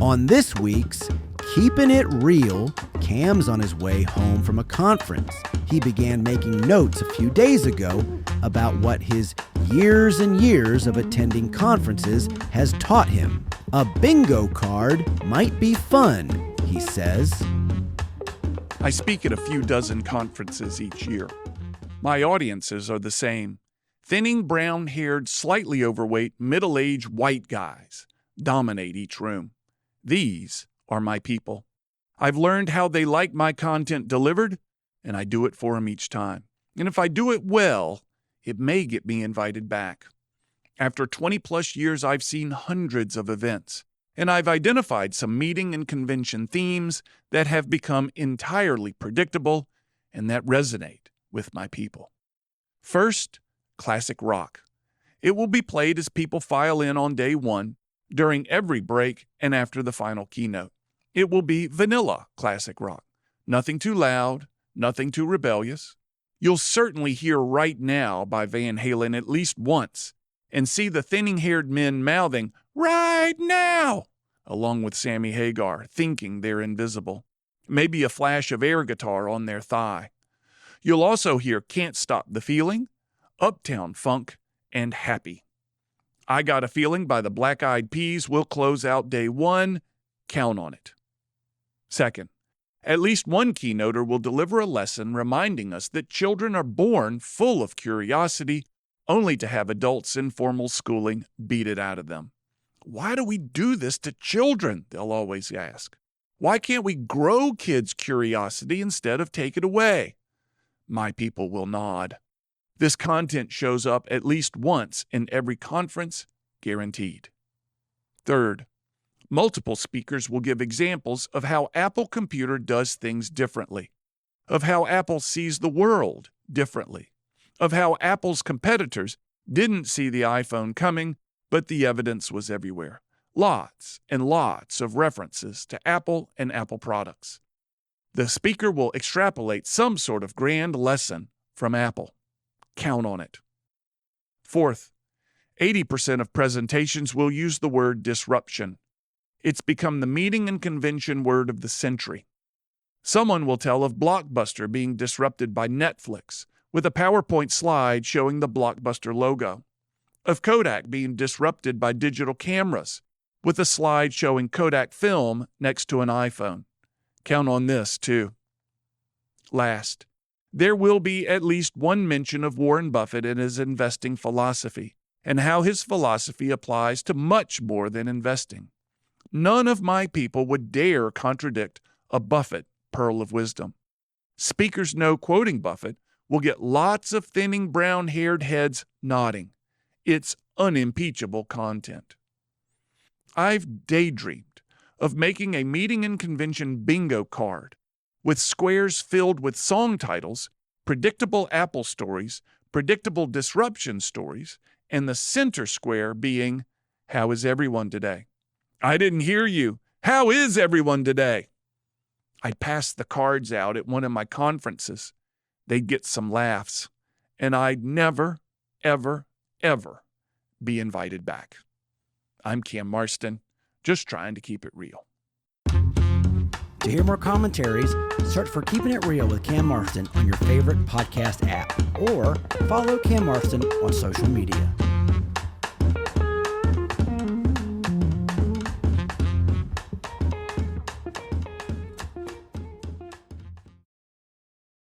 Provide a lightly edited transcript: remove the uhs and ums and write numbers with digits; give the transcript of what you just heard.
On this week's Keepin' It Real, Cam's on his way home from a conference. He began making notes a few days ago about what his years and years of attending conferences has taught him. A bingo card might be fun, he says. I speak at a few dozen conferences each year. My audiences are the same. Thinning, brown-haired, slightly overweight, middle-aged white guys dominate each room. These are my people. I've learned how they like my content delivered, and I do it for them each time. And if I do it well, it may get me invited back. After 20-plus years, I've seen hundreds of events, and I've identified some meeting and convention themes that have become entirely predictable and that resonate with my people. First, classic rock. It will be played as people file in on day one, during every break, and after the final keynote. It will be vanilla classic rock. Nothing too loud, nothing too rebellious. You'll certainly hear Right Now by Van Halen at least once and see the thinning-haired men mouthing, "Right now!" along with Sammy Hagar, thinking they're invisible. Maybe a flash of air guitar on their thigh. You'll also hear Can't Stop the Feeling, Uptown Funk, and Happy. I Got a Feeling by the Black Eyed Peas will close out day one. Count on it. Second, at least one keynoter will deliver a lesson reminding us that children are born full of curiosity, only to have adults in formal schooling beat it out of them. Why do we do this to children? They'll always ask. Why can't we grow kids' curiosity instead of take it away? My people will nod. This content shows up at least once in every conference, guaranteed. Third, multiple speakers will give examples of how Apple Computer does things differently, of how Apple sees the world differently, of how Apple's competitors didn't see the iPhone coming, but the evidence was everywhere. Lots and lots of references to Apple and Apple products. The speaker will extrapolate some sort of grand lesson from Apple. Count on it. Fourth, 80% of presentations will use the word disruption. It's become the meeting and convention word of the century. Someone will tell of Blockbuster being disrupted by Netflix with a PowerPoint slide showing the Blockbuster logo, of Kodak being disrupted by digital cameras with a slide showing Kodak film next to an iPhone. Count on this, too. Last, there will be at least one mention of Warren Buffett and his investing philosophy, and how his philosophy applies to much more than investing. None of my people would dare contradict a Buffett pearl of wisdom. Speakers know quoting Buffett will get lots of thinning brown-haired heads nodding. It's unimpeachable content. I've daydreamed of making a meeting and convention bingo card with squares filled with song titles, predictable Apple stories, predictable disruption stories, and the center square being, "How is everyone today?" "I didn't hear you. How is everyone today?" I'd pass the cards out at one of my conferences. They'd get some laughs, and I'd never, ever, ever be invited back. I'm Cam Marston, just trying to keep it real. To hear more commentaries, search for Keepin' It Real with Cam Marston on your favorite podcast app or follow Cam Marston on social media.